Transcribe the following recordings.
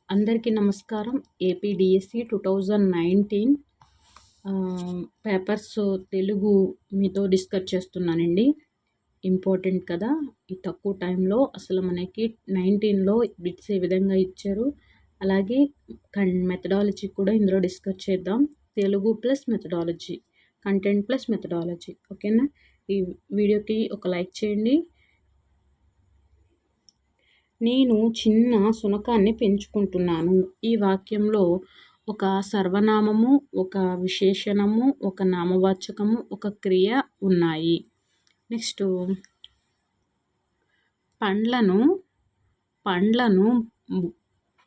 అందరికీ నమస్కారం. APDSC 2019 papers Telugu మీతో డిస్కస్ చేస్తున్నానండి. ఇంపార్టెంట్ కదా, ఈ తక్కువ టైంలో అసలు మనకి 19లో బిట్స్ ఏ విధంగా ఇచ్చారు, అలాగే మెథడాలజీ కూడా ఇందులో డిస్కస్ చేద్దాం. Telugu plus methodology, content plus methodology. ఓకేనా? ఈ వీడియోకి ఒక లైక్ చేయండి. నేను చిన్న శునకాన్ని పెంచుకుంటున్నాను. ఈ వాక్యంలో ఒక సర్వనామము, ఒక విశేషణము, ఒక నామవాచకము, ఒక క్రియ ఉన్నాయి. నెక్స్ట్ పండ్లను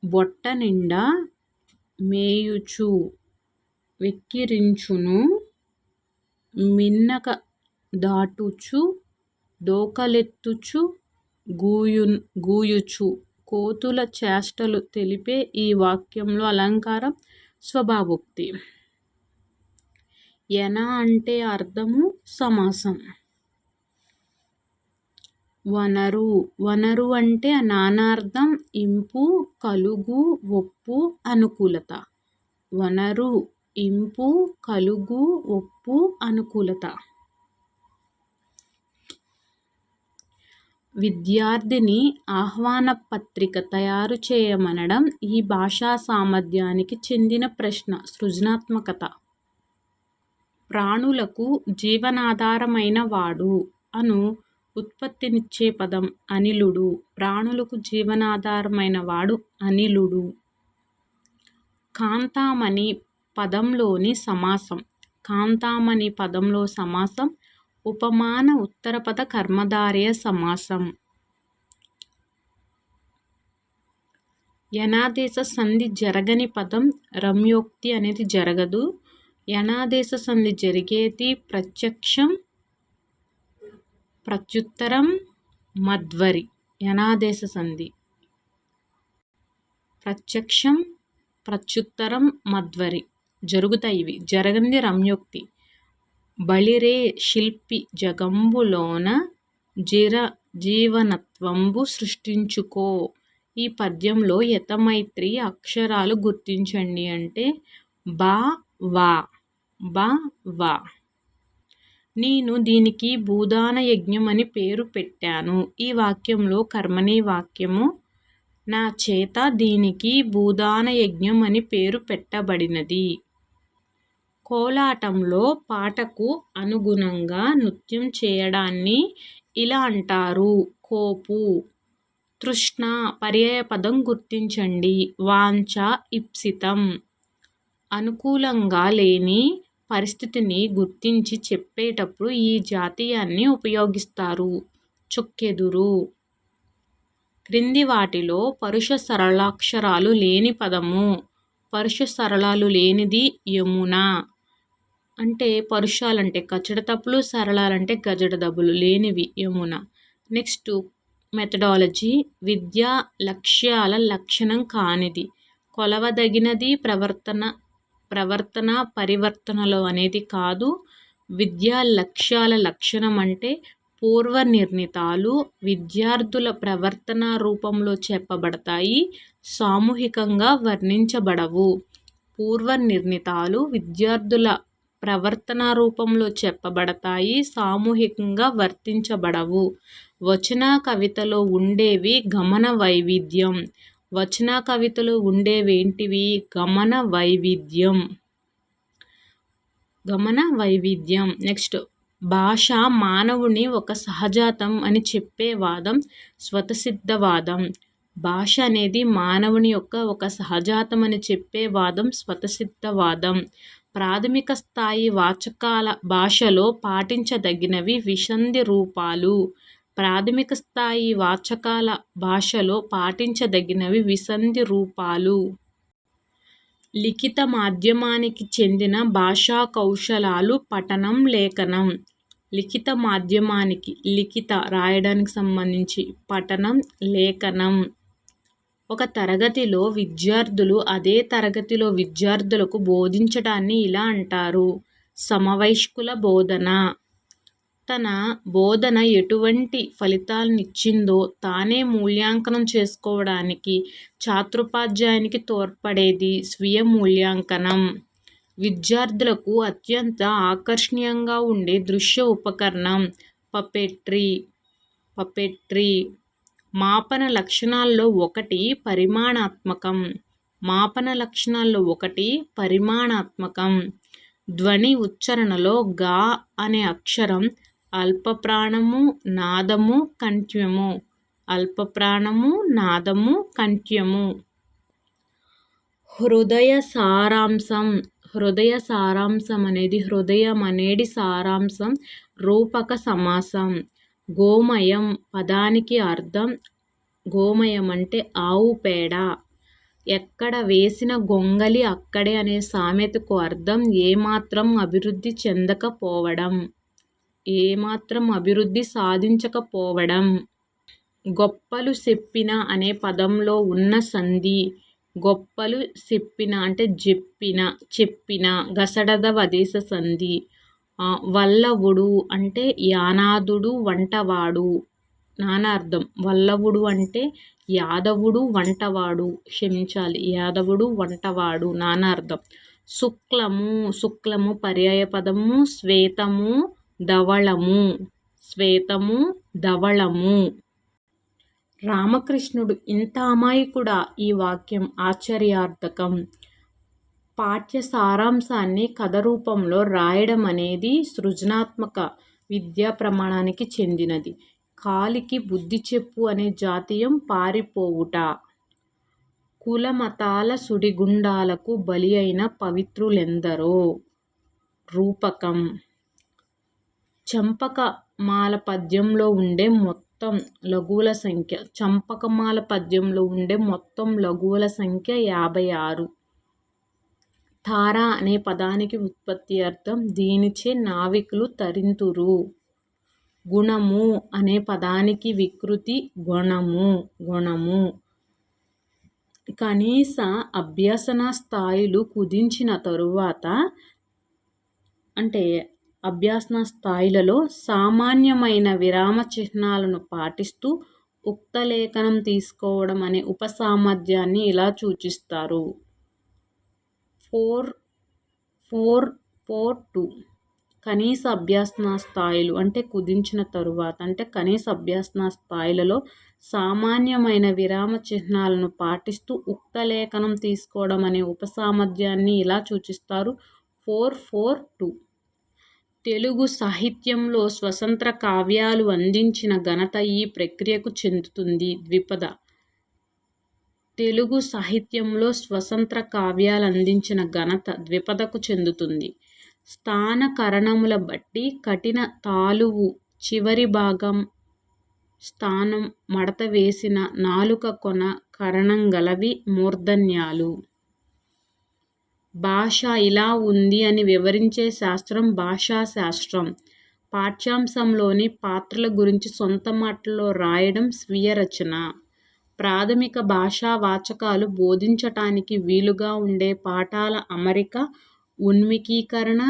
బొట్ట నిండా మేయుచు వెక్కిరించును, మిన్నక దాటుచు డోకలెత్తుచు గూయుచు. కోతుల చేష్టలు తెలిపే ఈ వాక్యంలో అలంకారం స్వభావోక్తి. ఎన అంటే అర్థము సమాసం. వనరు అంటే నానార్థం, ఇంపు, కలుగు, ఒప్పు, అనుకూలత. వనరు, ఇంపు, కలుగు, ఒప్పు, అనుకూలత. విద్యార్థిని ఆహ్వాన పత్రిక తయారు చేయమనడం ఈ భాషా సామర్థ్యానికి చెందిన ప్రశ్న. సృజనాత్మకత. ప్రాణులకు జీవనాధారమైన వాడు అను ఉత్పత్తినిచ్చే పదం అనిలుడు. ప్రాణులకు జీవనాధారమైన వాడు అనిలుడు. కాంతామణి పదంలోని సమాసం. కాంతామణి పదంలో సమాసం ఉపమాన ఉత్తరపద కర్మధారయ సమాసం. యనాదేశ సంధి జరగని పదం రమ్యోక్తి అనేది జరగదు. యనాదేశ సంధి జరిగేది ప్రత్యక్షం, ప్రత్యుత్తరం, మధ్వరి. యనాదేశ సంధి ప్రత్యక్షం, ప్రత్యుత్తరం, మధ్వరి జరుగుతాయి. ఇవి జరగనిది రమ్యోక్తి. బళిరే శిల్పి జగంబులోన జీవనత్వంబు సృష్టించుకో. ఈ పద్యంలో యతమైత్రి అక్షరాలు గుర్తించండి అంటే బా వా. బా వా. నేను దీనికి భూదాన యజ్ఞం అని పేరు పెట్టాను. ఈ వాక్యంలో కర్మణి వాక్యము. నా చేత దీనికి భూదాన యజ్ఞం అని పేరు పెట్టబడినది. కోలాటంలో పాటకు అనుగుణంగా నృత్యం చేయడాన్ని ఇలా అంటారు. కోపు. తృష్ణ పర్యాయపదం గుర్తించండి. వాంఛ, ఇప్సితం. అనుకూలంగా లేని పరిస్థితిని గుర్తించి చెప్పేటప్పుడు ఈ జాతీయాన్ని ఉపయోగిస్తారు. చొక్కెదురు. క్రింది వాటిలో పరుష సరళాక్షరాలు లేని పదము. పరుష సరళాలు లేనిది యమున. అంటే పరుషాలంటే కచ్చడ తప్పులు, సరళాలంటే గజడ దబ్బులు, లేనివి యమున. Next methodology. విద్యా లక్ష్యాల లక్షణం కానిది. కొలవదగినది ప్రవర్తన పరివర్తనలో అనేది కాదు. విద్యా లక్ష్యాల లక్షణం అంటే పూర్వ నిర్ణీతాలు విద్యార్థుల ప్రవర్తన రూపంలో చెప్పబడతాయి, సామూహికంగా వర్ణించబడవు. పూర్వ నిర్ణీతాలు విద్యార్థుల ప్రవర్తన రూపంలో చెప్పబడతాయి, సామూహికంగా వర్తించబడవు. వచన కవితలో ఉండేవి గమన వైవిధ్యం. వచన కవితలో ఉండేవేంటివి? గమన వైవిధ్యం. గమన వైవిధ్యం. నెక్స్ట్ భాష మానవుని ఒక సహజాతం అని చెప్పే వాదం స్వతసిద్ధవాదం. భాష అనేది మానవుని యొక్క ఒక సహజాతం అని చెప్పే వాదం స్వతసిద్ధవాదం. ప్రాథమిక స్థాయి వాచకాల భాషలో పాటించదగినవి విసంధి రూపాలు. ప్రాథమిక స్థాయి వాచకాల భాషలో పాటించదగినవి విసంధి రూపాలు. లిఖిత మాధ్యమానికి చెందిన భాషా కౌశలాలు పఠనం, లేఖనం. లిఖిత మాధ్యమానికి లిఖిత రాయడానికి సంబంధించి, పఠనం, లేఖనం. ఒక తరగతిలో విద్యార్థులు అదే తరగతిలో విద్యార్థులకు బోధించడాన్ని ఇలా అంటారు. సమవయస్కుల బోధన. తన బోధన ఎటువంటి ఫలితాలనిచ్చిందో తానే మూల్యాంకనం చేసుకోవడానికి ఛాత్రోపాధ్యాయునికి తోడ్పడేది స్వీయ మూల్యాంకనం. విద్యార్థులకు అత్యంత ఆకర్షణీయంగా ఉండే దృశ్య ఉపకరణం పపెట్రీ. మాపన లక్షణాల్లో ఒకటి పరిమాణాత్మకం. ధ్వని ఉచ్చారణలో గా అనే అక్షరం అల్పప్రాణము, నాదము, కంఠ్యము. హృదయ సారాంశం అనేది హృదయం అనేది సారాంశం. రూపక సమాసం. గోమయం పదానికి అర్థం గోమయం అంటే ఆవు పేడ. ఎక్కడ వేసిన గొంగలి అక్కడే అనే సామెతకు అర్థం ఏమాత్రం అభివృద్ధి సాధించకపోవడం. గొప్పలు చెప్పిన అనే పదంలో ఉన్న సంధి. గొప్పలు చెప్పిన అంటే చెప్పిన గసడద వదేశ సంధి. వల్లవుడు అంటే యానాదుడు వంటవాడు. నానార్థం. వల్లవుడు అంటే యాదవుడు వంటవాడు. యాదవుడు వంటవాడు నానార్థం. శుక్లము పర్యాయపదము. శ్వేతము ధవళము. రామకృష్ణుడు ఇంత అమాయకుడా? ఈ వాక్యం ఆశ్చర్యార్థకం. పాఠ్య సారాంశాన్ని కథ రూపంలో రాయడం అనేది సృజనాత్మక విద్యా ప్రమాణానికి చెందినది. కాలికి బుద్ధి చెప్పు అనే జాతీయం పారిపోవుట. కులమతాల సుడిగుండాలకు బలి అయిన పవిత్రులెందరో. రూపకం. చంపకమాల పద్యంలో ఉండే మొత్తం లఘువుల సంఖ్య 56. తార అనే పదానికి ఉత్పత్తి అర్థం దీనిచే నావికులు తరింతురు. గుణము అనే పదానికి వికృతి గుణము. కనీస అభ్యసన స్థాయిలు కుదించిన తరువాత అంటే అభ్యసన స్థాయిలలో సామాన్యమైన విరామ చిహ్నాలను పాటిస్తూ ఉక్త లేఖనం తీసుకోవడం అనే ఉపసామర్థ్యాన్ని ఇలా సూచిస్తారు. 4.2 కనీస అభ్యసన స్థాయిలు అంటే కుదించిన తరువాత అంటే కనీస అభ్యసన స్థాయిలలో సామాన్యమైన విరామ చిహ్నాలను పాటిస్తూ ఉక్త లేఖనం తీసుకోవడం అనే ఉపసామర్థ్యాన్ని ఇలా సూచిస్తారు. 4.4.2 తెలుగు సాహిత్యంలో స్వతంత్ర కావ్యాలు అందించిన ఘనత ఈ ప్రక్రియకు చెందుతుంది. ద్విపద. తెలుగు సాహిత్యంలో స్వతంత్ర కావ్యాలు అందించిన ఘనత ద్విపదకు చెందుతుంది. స్థాన కరణముల బట్టి కఠిన తాలువు చివరి భాగం స్థానం మడత వేసిన నాలుక కొన కరణం గలవి మూర్ధన్యాలు. భాష ఇలా ఉంది అని వివరించే శాస్త్రం భాషాశాస్త్రం. పాఠ్యాంశంలోని పాత్రల గురించి సొంత మాటల్లో రాయడం స్వీయ రచన. ప్రాథమిక భాషా వాచకాలు బోధించటానికి వీలుగా ఉండే పాఠాల అమరిక. ఉన్మికీకరణ.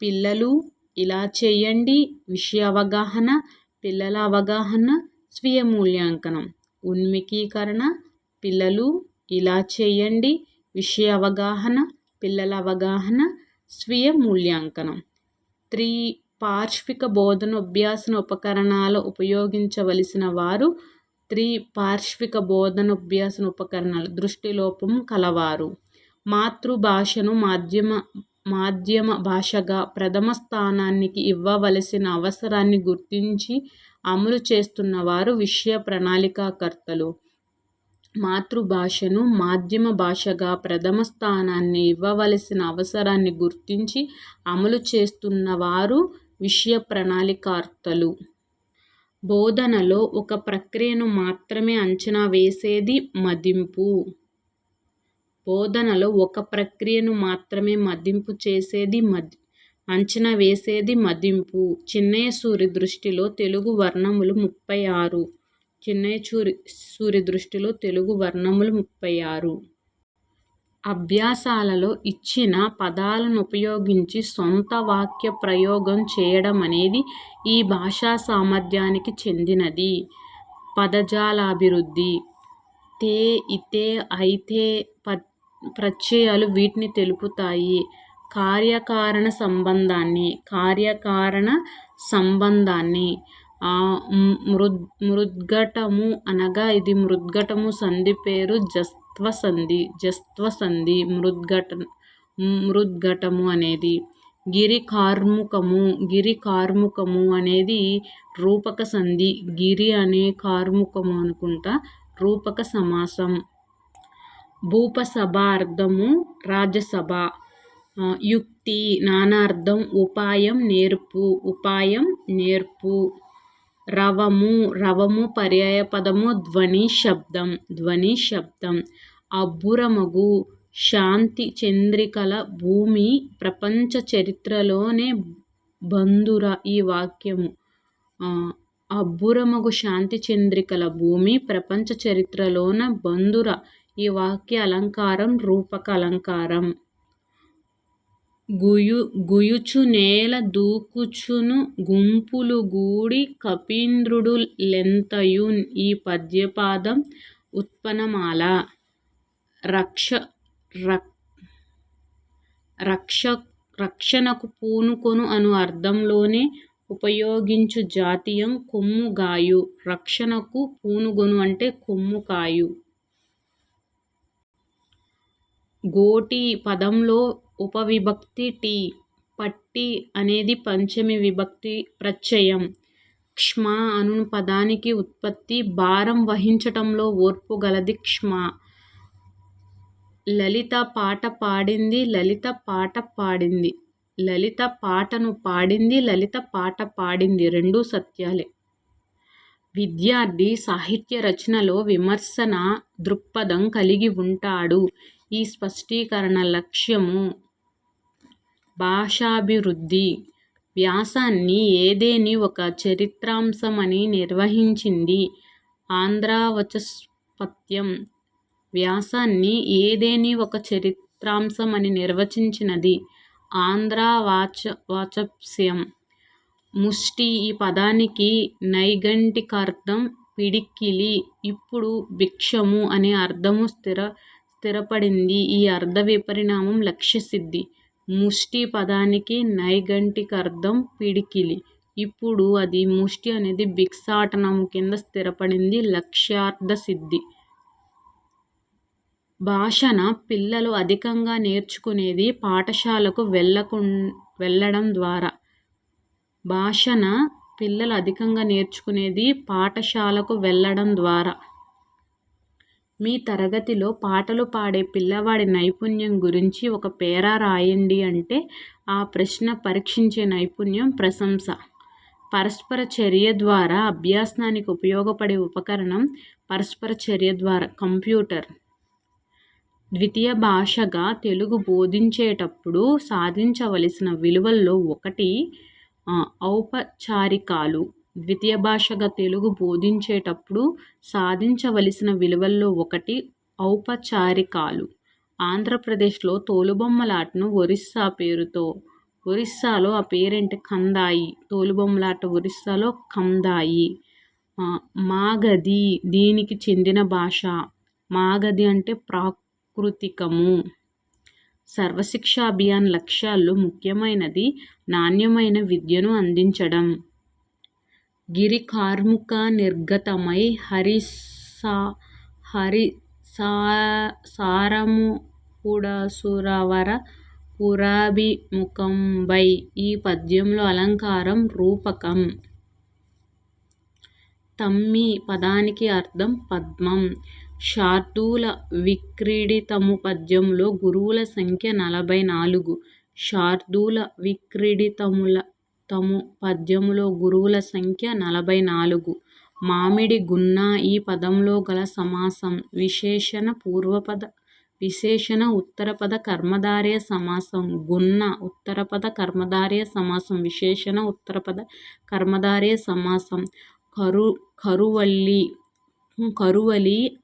పిల్లలు ఇలా చేయండి. విషయ అవగాహన. పిల్లల అవగాహన. స్వీయ మూల్యాంకనం. ఉన్మికీకరణ. పిల్లలు ఇలా చేయండి. విషయ అవగాహన. పిల్లల అవగాహన. స్వీయ మూల్యాంకనం. 3 పార్శ్విక బోధనోభ్యాసన ఉపకరణాలు ఉపయోగించవలసిన వారు. 3 పార్శ్విక బోధనోభ్యాసన ఉపకరణాలు. దృష్టిలోపం కలవారు. మాతృభాషను మాధ్యమ భాషగా ప్రథమ స్థానానికి ఇవ్వవలసిన అవసరాన్ని గుర్తించి అమలు చేస్తున్నవారు విషయ ప్రణాళికాకర్తలు. మాతృభాషను మాధ్యమ భాషగా ప్రథమ స్థానాన్ని ఇవ్వవలసిన అవసరాన్ని గుర్తించి అమలు చేస్తున్నవారు విషయ ప్రణాళికాకర్తలు. బోధనలో ఒక ప్రక్రియను మాత్రమే అంచనా వేసేది మదింపు. అంచనా వేసేది మదింపు. చిన్నయ సూరి దృష్టిలో తెలుగు వర్ణములు 36. చిన్నయ సూరి దృష్టిలో తెలుగు వర్ణములు 36. అభ్యాసాలలో ఇచ్చిన పదాలను ఉపయోగించి సొంత వాక్య ప్రయోగం చేయడం అనేది ఈ భాషా సామర్థ్యానికి చెందినది. పదజాలాభివృద్ధి. తే, ఇతే, అయితే ప్రత్యయాలు వీటిని తెలుపుతాయి. కార్యకారణ సంబంధాన్ని. మృద్ఘటము అనగా ఇది మృద్ఘటము సంధి పేరు జస్త్వ సంధి మృద్ఘటము అనేది. గిరి కార్ముకము అనేది రూపక సంధి. గిరి అనే కార్ముకము అనుకుంటా రూపక సమాసం. భూపసభ అర్థము రాజ్యసభ. యుక్తి నానార్థం ఉపాయం నేర్పు. రవము పర్యాయపదము ధ్వని శబ్దం. అబ్బురమగు శాంతి చంద్రికల భూమి ప్రపంచ చరిత్రలోనే బంధుర ఈ వాక్యము. అబ్బురమగు శాంతి చంద్రికల భూమి ప్రపంచ చరిత్రలోన బంధుర ఈ వాక్య అలంకారం రూపక అలంకారం. గుయుచు నేల దూకుచును గుంపులు గూడి కపీంద్రుడు లెంతయున్ ఈ పద్యపాదం ఉత్పన్నమాల. రక్షణకు పూనుకొను అను అర్థంలోనే ఉపయోగించు జాతీయం కొమ్ముగాయు. రక్షణకు పూనుగొను అంటే కొమ్ముకాయు. గోటి పదంలో ఉపవిభక్తి టి. పట్టి అనేది పంచమి విభక్తి ప్రత్యయం. క్ష్మ అను పదానికి ఉత్పత్తి భారం వహించటంలో ఓర్పు గలది క్ష్మ. లలిత పాట పాడింది లలిత పాటను పాడింది లలిత పాట పాడింది రెండూ సత్యాలే. విద్యార్థి సాహిత్య రచనలో విమర్శన దృక్పథం కలిగి ఉంటాడు. ఈ స్పష్టీకరణ లక్ష్యము. భాషాభివృద్ధి. వ్యాసాన్ని ఏదేని ఒక చరిత్రాంశమని నిర్వచించింది ఆంధ్రవాచస్పత్యం. వ్యాసాన్ని ఏదేని ఒక చరిత్రాంశమని నిర్వచించినది ఆంధ్రవాచస్పత్యం. ముష్టి ఈ పదానికి నైఘంటికార్థం పిడికిలి. ఇప్పుడు భిక్షము అనే అర్థము స్థిరపడింది. ఈ అర్థ విపరిణామం లక్ష్యసిద్ధి. ముష్టి పదానికి నైఘంటికార్థం పిడికిలి. ఇప్పుడు అది ముష్టి అనేది భిక్షాటనము కింద స్థిరపడింది. లక్ష్యార్థ సిద్ధి. భాషన పిల్లలు అధికంగా నేర్చుకునేది పాఠశాలకు వెళ్ళడం ద్వారా. మీ తరగతిలో పాటలు పాడే పిల్లవాడి నైపుణ్యం గురించి ఒక పేరా రాయండి అంటే ఆ ప్రశ్న పరీక్షించే నైపుణ్యం ప్రశంస. పరస్పర చర్య ద్వారా అభ్యాసానికి ఉపయోగపడే ఉపకరణం పరస్పర చర్య ద్వారా కంప్యూటర్. ద్వితీయ భాషగా తెలుగు బోధించేటప్పుడు సాధించవలసిన విలువల్లో ఒకటి ఔపచారికాలు. ద్వితీయ భాషగా తెలుగు బోధించేటప్పుడు సాధించవలసిన విలువల్లో ఒకటి ఔపచారికాలు. ఆంధ్రప్రదేశ్లో తోలుబొమ్మలాటను ఒరిస్సాలో ఆ పేరేంటి కందాయి. తోలుబొమ్మలాట ఒరిస్సాలో కందాయి. మాగధి దీనికి చెందిన భాష. మాగధి అంటే ప్రాకృతికము. సర్వశిక్షా అభియాన్ లక్ష్యాల్లో ముఖ్యమైనది నాణ్యమైన విద్యను అందించడం. గిరి కార్ముక నిర్గతమై హరిసారముపుడసురవర పురాభిముఖంబై ఈ పద్యంలో అలంకారం రూపకం. తమ్మి పదానికి అర్థం పద్మం. శార్దూల విక్రీడితము పద్యంలో గురువుల సంఖ్య 44. శార్దూల విక్రీడితము పద్యములో గురువుల సంఖ్య 44. మామిడి గున్న ఈ పదంలో గల సమాసం. విశేషణ ఉత్తరపద కర్మధారయ సమాసం. గున్న ఉత్తరపద కర్మధారయ సమాసం. విశేషణ ఉత్తరపద కర్మధారయ సమాసం. కరువలి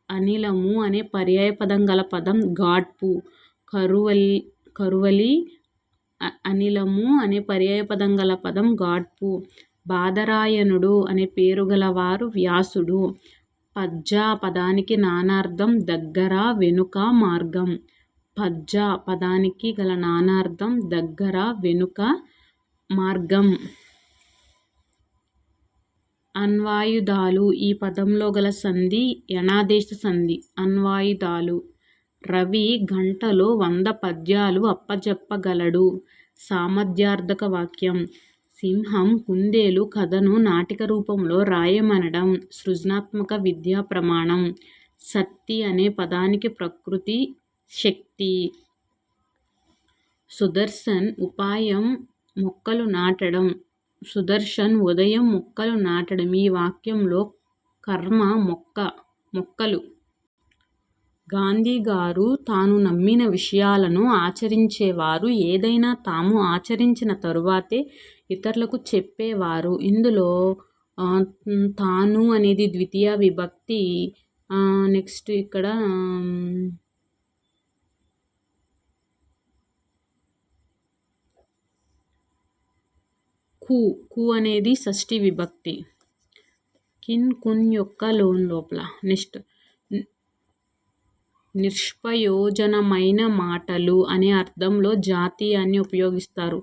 అనిలము అనే పర్యాయపదం గల పదం గాడ్పు. కరువలి అనిలము అనే పర్యాయపదం గల పదం గాడ్పు. బాదరాయణుడు అనే పేరు గలవారు వ్యాసుడు. పద్య పదానికి నానార్థం దగ్గర, వెనుక, మార్గం. పద్య పదానికి గల నానార్థం దగ్గర, వెనుక, మార్గం. అన్వాయుధాలు ఈ పదంలో గల సంధి యణాదేశ సంధి. అన్వాయుధాలు. రవి గంటలో 100 పద్యాలు అప్పజెప్పగలడు. సామర్థ్యార్థక వాక్యం. సింహం కుందేలు కథను నాటిక రూపంలో రాయమనడం సృజనాత్మక విద్యా ప్రమాణం. శక్తి అనే పదానికి ప్రకృతి శక్తి. సుదర్శన్ ఉపాయం మొక్కలు నాటడం. సుదర్శన్ ఉదయం మొక్కలు నాటడం. ఈ వాక్యంలో కర్మ మొక్కలు. గాంధీ గారు తాను నమ్మిన విషయాలను ఆచరించేవారు. ఏదైనా తాము ఆచరించిన తరువాతే ఇతరులకు చెప్పేవారు. ఇందులో తాను అనేది ద్వితీయ విభక్తి. నెక్స్ట్ ఇక్కడ కు అనేది షష్ఠి విభక్తి. కిన్ కున్ యొక్క లోపల. నెక్స్ట్ నిష్ప్రయోజనమైన మాటలు అనే అర్థంలో జాతీయాన్ని ఉపయోగిస్తారు.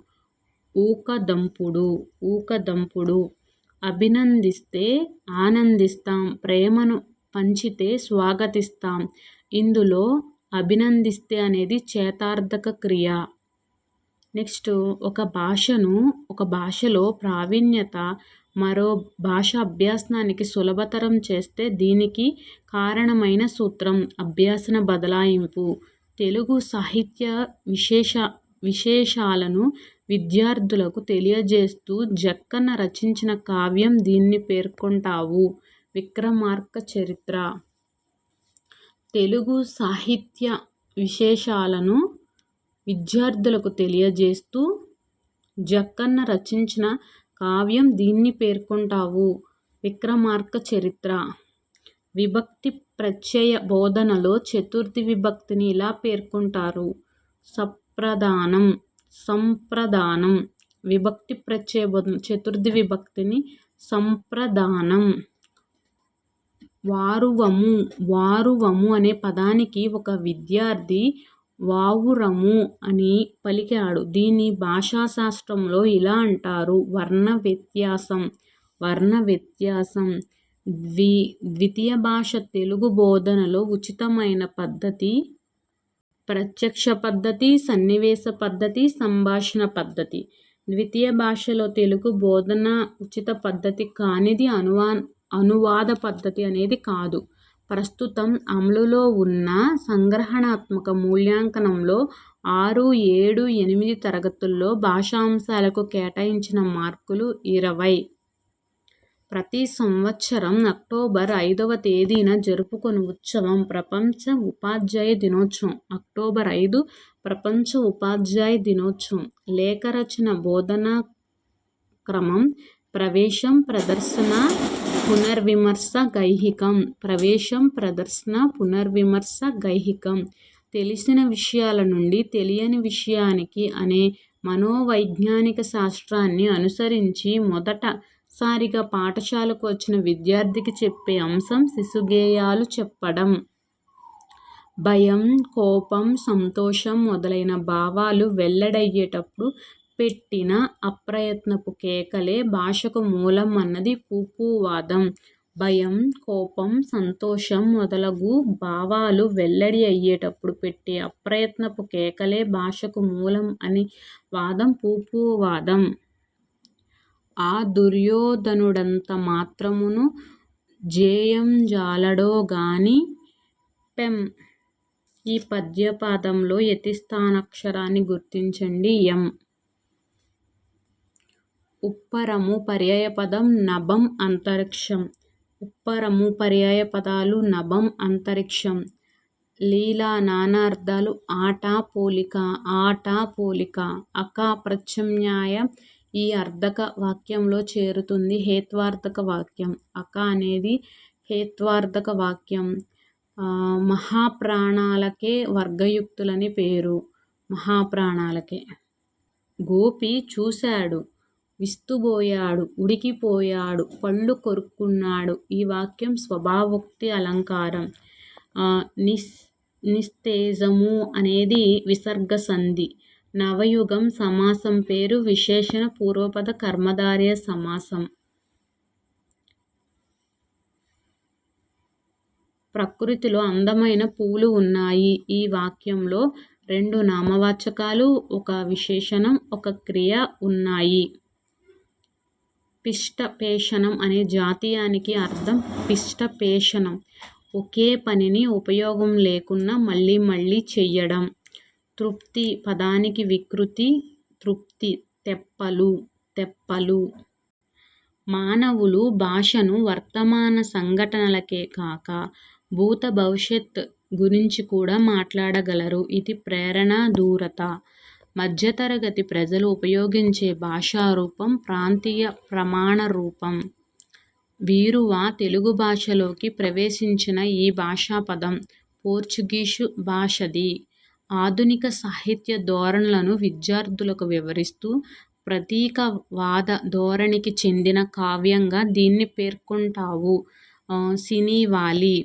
ఊకదంపుడు. అభినందిస్తే ఆనందిస్తాం. ప్రేమను పంచితే స్వాగతిస్తాం. ఇందులో అభినందిస్తే అనేది చేతార్థక క్రియ. నెక్స్ట్ ఒక భాషలో ప్రావీణ్యత మరో భాష అభ్యాసానికి సులభతరం చేస్తే దీనికి కారణమైన సూత్రం అభ్యాసన బదలాయింపు. తెలుగు సాహిత్య విశేషాలను విద్యార్థులకు తెలియజేస్తూ జక్కన్న రచించిన కావ్యం దీన్ని పేర్కొంటావు. విక్రమార్క చరిత్ర. తెలుగు సాహిత్య విశేషాలను విద్యార్థులకు తెలియజేస్తూ జక్కన్న రచించిన కావ్యం దీన్ని పేర్కొంటావు. విక్రమార్క చరిత్ర. విభక్తి ప్రత్యయ బోధనలో చతుర్థి విభక్తిని ఇలా పేర్కొంటారు. సంప్రదానం. విభక్తి ప్రత్యయ బోధన చతుర్థి విభక్తిని సంప్రదానం. వారువము అనే పదానికి ఒక విద్యార్థి వావురము అని పలికాడు. దీన్ని భాషాశాస్త్రంలో ఇలా అంటారు. వర్ణ వ్యత్యాసం. ద్వితీయ భాష తెలుగు బోధనలో ఉచితమైన పద్ధతి ప్రత్యక్ష పద్ధతి, సన్నివేశ పద్ధతి, సంభాషణ పద్ధతి. ద్వితీయ భాషలో తెలుగు బోధన ఉచిత పద్ధతి కానిది అనువాద పద్ధతి అనేది కాదు. ప్రస్తుతం అమలులో ఉన్న సంగ్రహణాత్మక మూల్యాంకనంలో 6, 7, 8 తరగతుల్లో భాషాంశాలకు కేటాయించిన మార్కులు 20. ప్రతి సంవత్సరం అక్టోబర్ 5వ తేదీన జరుపుకొను ఉత్సవం ప్రపంచ ఉపాధ్యాయ దినోత్సవం. అక్టోబర్ 5 ప్రపంచ ఉపాధ్యాయ దినోత్సవం. లేఖ రచన బోధనా క్రమం ప్రవేశం, ప్రదర్శన, పునర్విమర్శ, గైహికం. తెలిసిన విషయాల నుండి తెలియని విషయానికి అనే మనోవైజ్ఞానిక శాస్త్రాన్ని అనుసరించి మొదటసారిగా పాఠశాలకు వచ్చిన విద్యార్థికి చెప్పే అంశం శిశుగేయాలు చెప్పడం. భయం, కోపం, సంతోషం మొదలైన భావాలు వెల్లడయ్యేటప్పుడు పెట్టిన అప్రయత్నపు కేకలే భాషకు మూలం అన్నది పూవాదం. భయం, కోపం, సంతోషం మొదలగు భావాలు వెల్లడి అయ్యేటప్పుడు పెట్టే అప్రయత్నపు కేకలే భాషకు మూలం అని వాదం పూవాదం. ఆ దుర్యోధనుడంత మాత్రమును జేయంజాలడో గాని పెం. ఈ పద్యపాదంలో యతిస్థానాక్షరాన్ని గుర్తించండి. యం. ఉప్పరము పర్యాయపదం నభం, అంతరిక్షం. ఉప్పరము పర్యాయపదాలు నభం, అంతరిక్షం. లీల నానార్థాలు ఆట, పోలిక. అక ప్రత్యామ్నాయం ఈ అర్థక వాక్యంలో చేరుతుంది. హేత్వార్థక వాక్యం. అక అనేది హేత్వార్థక వాక్యం. మహాప్రాణాలకే వర్గయుక్తులని పేరు. మహాప్రాణాలకే. గోపి చూశాడు, విస్తుబోయాడు, ఉడికిపోయాడు, పళ్ళు కొరుక్కున్నాడు. ఈ వాక్యం స్వభావోక్తి అలంకారం. నిస్తేజము అనేది విసర్గ సంధి. నవయుగం సమాసం పేరు విశేషణ పూర్వపద కర్మధారయ సమాసం. ప్రకృతిలో అందమైన పూలు ఉన్నాయి. ఈ వాక్యంలో 2 నామవాచకాలు, ఒక విశేషణం, ఒక క్రియ ఉన్నాయి. పిష్టపేషణం అనే జాతీయానికి అర్థం పిష్టపేషణం, ఒకే పనిని ఉపయోగం లేకున్నా మళ్ళీ మళ్ళీ చెయ్యడం. తృప్తి పదానికి వికృతి తృప్తి, తెప్పలు. మానవులు భాషను వర్తమాన సంఘటనలకే కాక భూత భవిష్యత్ గురించి కూడా మాట్లాడగలరు. ఇది ప్రేరణ దూరత. మధ్యతరగతి ప్రజలు ఉపయోగించే భాషారూపం ప్రాంతీయ ప్రమాణ రూపం. వీరువ తెలుగు భాషలోకి ప్రవేశించిన ఈ భాషాపదం పోర్చుగీసు భాషది. ఆధునిక సాహిత్య ధోరణులను విద్యార్థులకు వివరిస్తూ ప్రతీకవాద ధోరణికి చెందిన కావ్యంగా దీన్ని పేర్కొంటావు. సినీవాలి.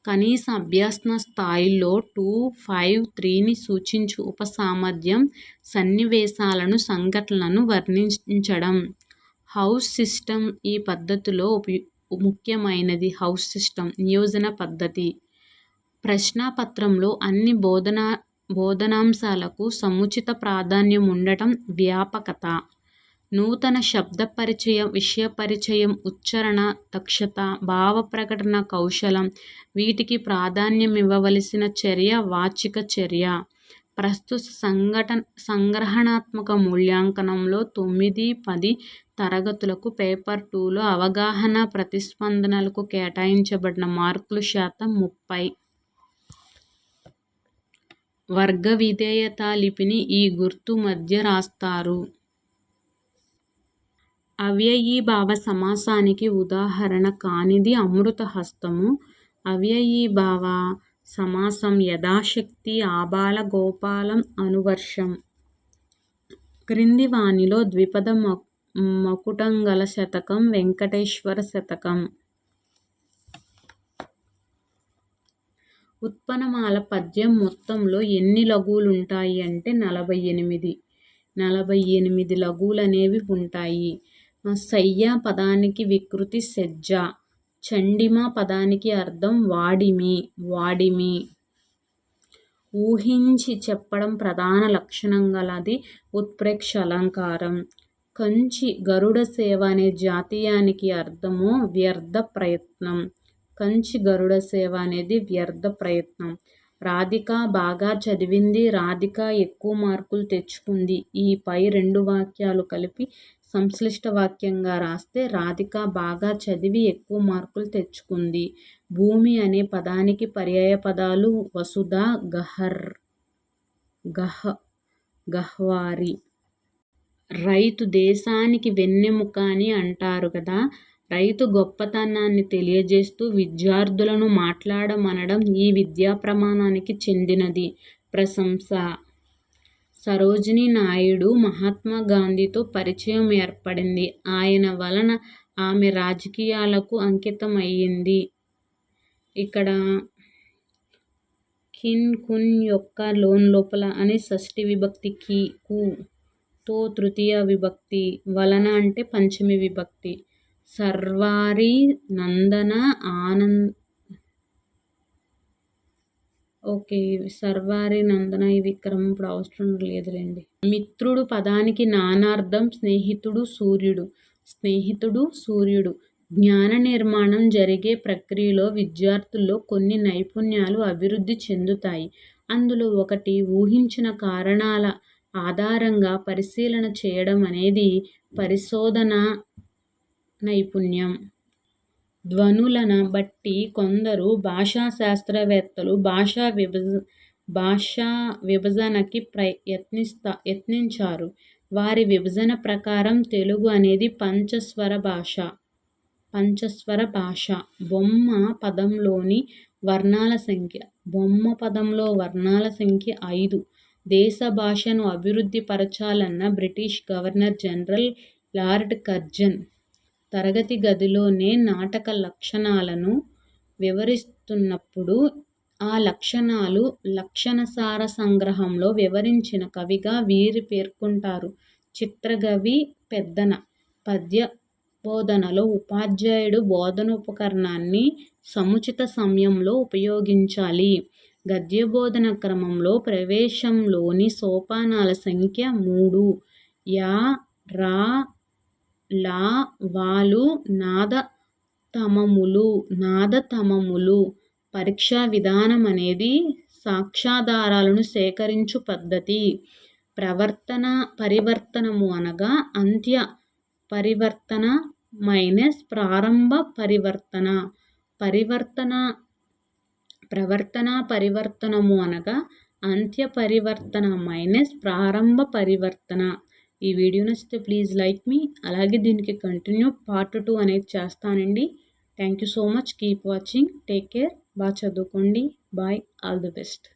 కనీస అభ్యసన స్థాయిల్లో 2, 5, 3ని సూచించు ఉపసామర్థ్యం సన్నివేశాలను, సంఘటనలను వర్ణించడం. హౌస్ సిస్టమ్ ఈ పద్ధతిలో ముఖ్యమైనది. హౌస్ సిస్టమ్ నియోజన పద్ధతి. ప్రశ్నాపత్రంలో అన్ని బోధనాంశాలకు సముచిత ప్రాధాన్యం ఉండటం. వ్యాపకత. నూతన శబ్ద పరిచయం, విషయ పరిచయం, ఉచ్చారణ దక్షత, భావ ప్రకటన కౌశలం, వీటికి ప్రాధాన్యమివ్వవలసిన చర్య వాచిక చర్య. ప్రస్తుత సంగ్రహణాత్మక మూల్యాంకనంలో 9, 10 తరగతులకు పేపర్ 2లో అవగాహన ప్రతిస్పందనలకు కేటాయించబడిన మార్కులు శాతం 30. వర్గ విధేయతా లిపిని ఈ గుర్తు మధ్య రాస్తారు. అవ్యయీభావ సమాసానికి ఉదాహరణ కానిది అమృతహస్తము. అవ్యయీభావ సమాసం యథాశక్తి, ఆబాల గోపాలం, అనువర్షం. క్రింది వానిలో ద్విపద మకుటంగల శతకం, వెంకటేశ్వర శతకం. ఉత్పన్నమాల పద్యం మొత్తంలో ఎన్ని లఘువులుంటాయి అంటే 48. 48 లఘువులనేవి ఉంటాయి. శయ్య పదానికి వికృతి సెజ్జ. చండిమ పదానికి అర్థం వాడిమి. ఊహించి చెప్పడం ప్రధాన లక్షణం గలది ఉత్ప్రేక్ష అలంకారం. కంచి గరుడ సేవ అనే జాతీయానికి అర్థము వ్యర్థ ప్రయత్నం. కంచి గరుడ సేవ అనేది వ్యర్థ ప్రయత్నం. రాధిక బాగా చదివింది. రాధిక ఎక్కువ మార్కులు తెచ్చుకుంది. ఈ పై 2 వాక్యాలు కలిపి సంశ్లిష్ట వాక్యంగా రాస్తే రాధిక బాగా చదివి ఎక్కువ మార్కులు తెచ్చుకుంది. భూమి అనే పదానికి పర్యాయ పదాలు వసుధ, గహ్వారి. రైతు దేశానికి వెన్నెముక అని అంటారు కదా. రైతు గొప్పతనాన్ని తెలియజేస్తూ విద్యార్థులను మాట్లాడమనడం ఈ విద్యా ప్రమాణానికి చెందినది. ప్రశంస. సరోజినీ నాయుడు మహాత్మా గాంధీతో పరిచయం ఏర్పడింది. ఆయన వలన ఆమె రాజకీయాలకు అంకితమయ్యింది. ఇక్కడ కిన్ కున్ యొక్క లోపల అనే షష్ఠీ విభక్తి, కు తో తృతీయ విభక్తి, వలన అంటే పంచమి విభక్తి. సర్వారి నందన సర్వారి నందన ఇవి క్రమం ఇప్పుడు అవసరం లేదులేండి. మిత్రుడు పదానికి నానార్థం స్నేహితుడు సూర్యుడు. జ్ఞాన నిర్మాణం జరిగే ప్రక్రియలో విద్యార్థుల్లో కొన్ని నైపుణ్యాలు అభివృద్ధి చెందుతాయి. అందులో ఒకటి ఊహించిన కారణాల ఆధారంగా పరిశీలన చేయడం అనేది పరిశోధన నైపుణ్యం. ధ్వనులను బట్టి కొందరు భాషా శాస్త్రవేత్తలు భాషా విభజనకి యత్నించారు. వారి విభజన ప్రకారం తెలుగు అనేది పంచస్వర భాష. బొమ్మ పదంలోని వర్ణాల సంఖ్య. బొమ్మ పదంలో వర్ణాల సంఖ్య 5. దేశ భాషను అభివృద్ధి పరచాలన్న British governor general Lord Curzon తరగతి గదిలోనే నాటక లక్షణాలను వివరిస్తున్నప్పుడు ఆ లక్షణాలు లక్షణసార సంగ్రహంలో వివరించిన కవిగా వీరి పేర్కొంటారు. చిత్రకవి పెద్దన. పద్య బోధనలో ఉపాధ్యాయుడు బోధనోపకరణాన్ని సముచిత సమయంలో ఉపయోగించాలి. గద్య బోధన క్రమంలో ప్రవేశంలోని సోపానాల సంఖ్య 3. యా, రా, లా, వాలు నాదతమములు. పరీక్షా విధానం అనేది సాక్ష్యాధారాలను సేకరించు పద్ధతి. పరివర్తనము అనగా అంత్య పరివర్తన మైనస్ ప్రారంభ పరివర్తన. పరివర్తనము అనగా అంత్య పరివర్తన మైనస్ ప్రారంభ పరివర్తన. ఈ వీడియో నచ్చితే ప్లీజ్ లైక్ మీ. అలాగే దీనికి కంటిన్యూ పార్ట్ 2 అనేది చేస్తానండి. Thank you so much. Keep watching. Take care. బాగా చదువుకోండి. బాయ్. All the best.